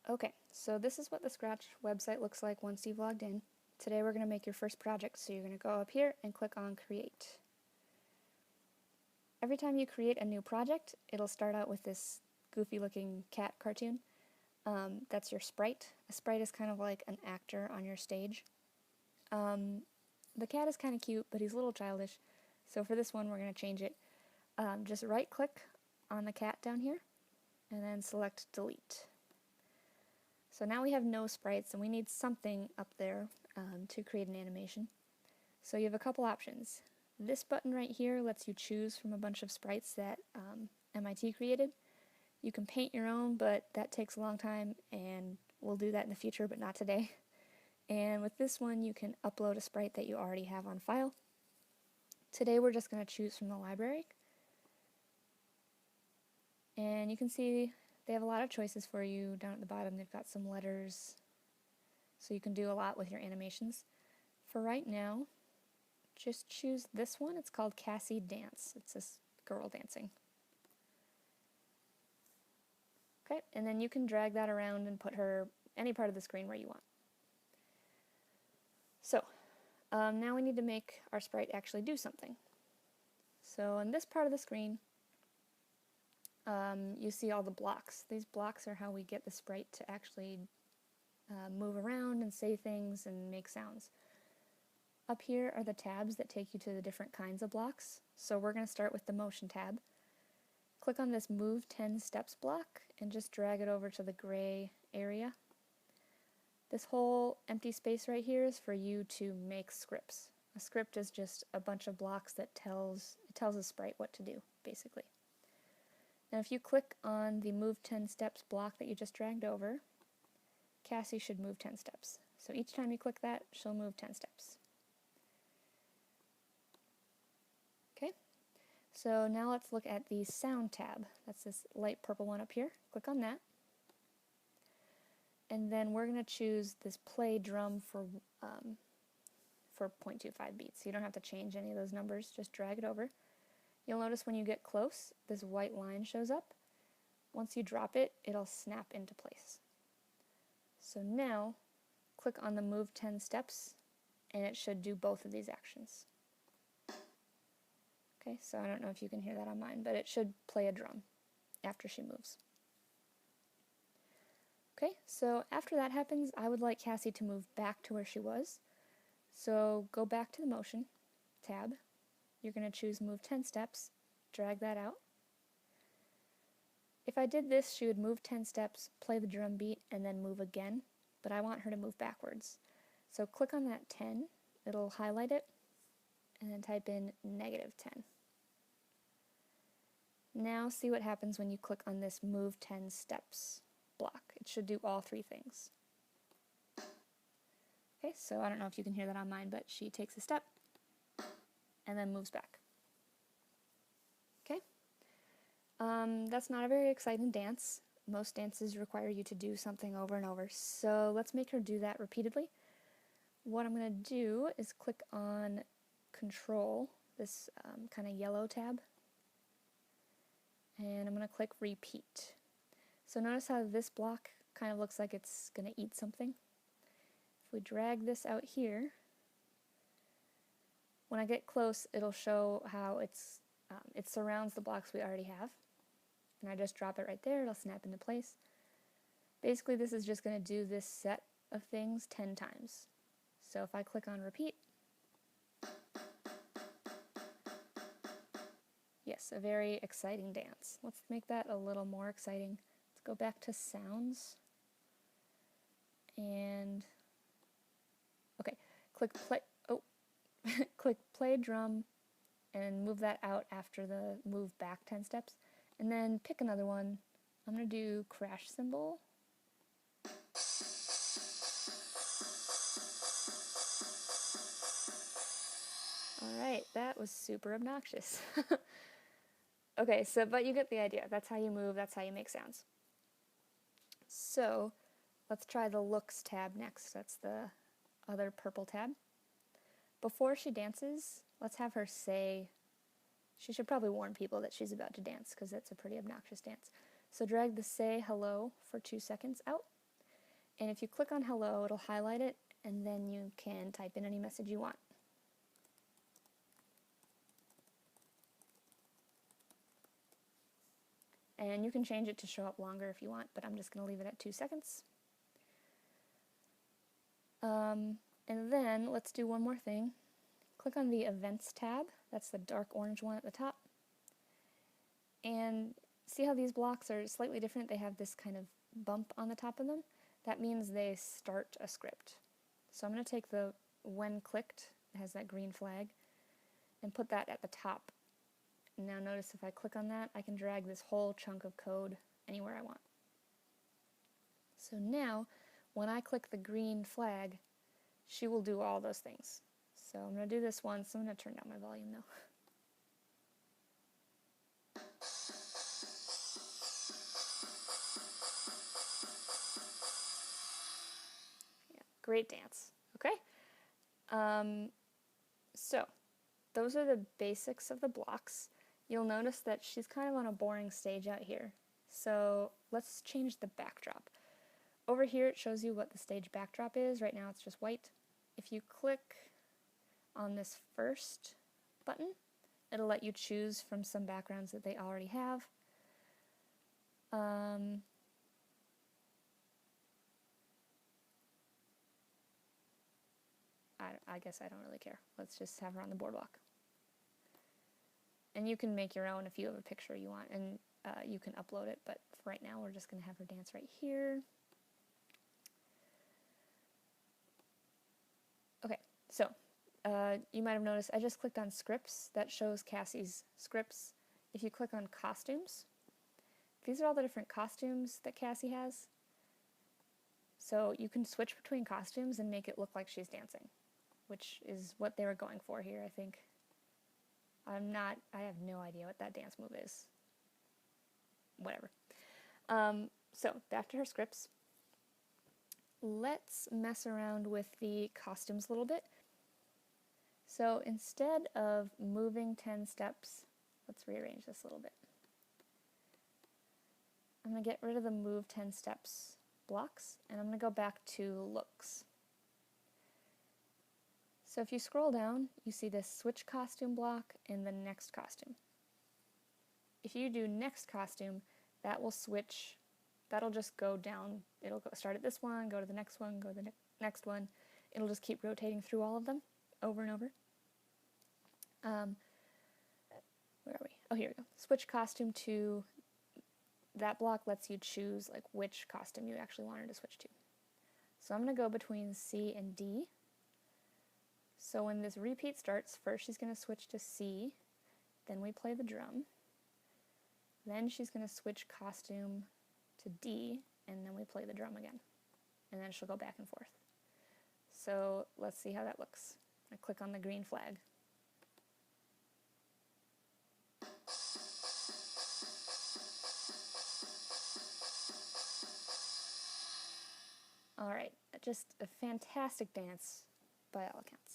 Okay, so this is what the Scratch website looks like once you've logged in. Today we're going to make your first project, so you're going to go up here and click on Create. Every time you create a new project, it'll start out with this goofy looking cat cartoon. That's your sprite. A sprite is kind of like an actor on your stage. The cat is kind of cute, but he's a little childish, so for this one we're going to change it. Just right click on the cat down here, and then select Delete. So now we have no sprites, and we need something up there to create an animation. So you have a couple options. This button right here lets you choose from a bunch of sprites that MIT created. You can paint your own, but that takes a long time, and we'll do that in the future, but not today. And with this one, you can upload a sprite that you already have on file. Today we're just going to choose from the library. And you can see they have a lot of choices for you. Down at the bottom they've got some letters, so you can do a lot with your animations. For right now, just choose this one. It's called Cassie Dance. It's this girl dancing. Okay, and then you can drag that around and put her any part of the screen where you want. So, now we need to make our sprite actually do something. So in this part of the screen, you see all the blocks. These blocks are how we get the sprite to actually move around and say things and make sounds. Up here are the tabs that take you to the different kinds of blocks. So we're going to start with the motion tab. Click on this Move 10 Steps block and just drag it over to the gray area. This whole empty space right here is for you to make scripts. A script is just a bunch of blocks that tells a sprite what to do, basically. Now if you click on the Move 10 Steps block that you just dragged over, Cassie should move 10 steps. So each time you click that, she'll move 10 steps. Okay, so now let's look at the Sound tab. That's this light purple one up here. Click on that. And then we're going to choose this play drum for 0.25 beats. You don't have to change any of those numbers, just drag it over. You'll notice when you get close, this white line shows up. Once you drop it, it'll snap into place. So now, click on the Move 10 Steps, and it should do both of these actions. Okay, so I don't know if you can hear that on mine, but it should play a drum after she moves. Okay, so after that happens, I would like Cassie to move back to where she was. So go back to the Motion tab. You're going to choose Move 10 Steps, drag that out. If I did this, she would move 10 steps, play the drum beat, and then move again, but I want her to move backwards. So click on that 10, it'll highlight it, and then type in -10. Now see what happens when you click on this Move 10 Steps block. It should do all three things. Okay, so I don't know if you can hear that on mine, but she takes a step and then moves back. Okay, that's not a very exciting dance. Most dances require you to do something over and over, so let's make her do that repeatedly. What I'm going to do is click on Control, this kind of yellow tab, and I'm going to click Repeat. So notice how this block kind of looks like it's going to eat something. If we drag this out here, when I get close, it'll show how it surrounds the blocks we already have. And I just drop it right there, it'll snap into place. Basically, this is just going to do this set of things 10 times. So if I click on Repeat, yes, a very exciting dance. Let's make that a little more exciting. Let's go back to Sounds. And, okay, click Play, click Play Drum and move that out after the move back 10 steps. And then pick another one. I'm going to do Crash Cymbal. Alright, that was super obnoxious. Okay, so, but you get the idea. That's how you move, that's how you make sounds. So, let's try the Looks tab next. That's the other purple tab. Before she dances, let's have her say, she should probably warn people that she's about to dance, because that's a pretty obnoxious dance. So drag the Say Hello for 2 seconds out. And if you click on hello, it'll highlight it, and then you can type in any message you want. And you can change it to show up longer if you want, but I'm just going to leave it at 2 seconds. And then let's do one more thing. Click on the Events tab. That's the dark orange one at the top. And see how these blocks are slightly different? They have this kind of bump on the top of them. That means they start a script. So I'm going to take the when clicked, it has that green flag, and put that at the top. And now notice if I click on that, I can drag this whole chunk of code anywhere I want. So now, when I click the green flag, she will do all those things. So I'm going to do this once. I'm going to turn down my volume though. Yeah, great dance. Okay? So those are the basics of the blocks. You'll notice that she's kind of on a boring stage out here. So let's change the backdrop. Over here it shows you what the stage backdrop is. Right now it's just white. If you click on this first button, it'll let you choose from some backgrounds that they already have. I guess I don't really care. Let's just have her on the boardwalk. And you can make your own if you have a picture you want, and you can upload it, but for right now we're just going to have her dance right here. Okay, so you might have noticed I just clicked on scripts. That shows Cassie's scripts. If you click on costumes, these are all the different costumes that Cassie has. So you can switch between costumes and make it look like she's dancing, which is what they were going for here, I think. I have no idea what that dance move is. Whatever. So back to her scripts. Let's mess around with the costumes a little bit. So instead of moving 10 steps, let's rearrange this a little bit. I'm going to get rid of the move 10 steps blocks, and I'm going to go back to looks. So if you scroll down, you see this switch costume block and the next costume. If you do next costume, that will switch, that'll just go down, it'll start at this one, go to the next one, go to the next one. It'll just keep rotating through all of them over and over. Where are we? Oh, here we go. Switch costume to, that block lets you choose like which costume you actually wanted to switch to. So I'm going to go between C and D. So when this repeat starts, first she's going to switch to C, then we play the drum, then she's going to switch costume to D, and then we play the drum again. And then she'll go back and forth. So let's see how that looks. I click on the green flag. Alright, just a fantastic dance by all accounts.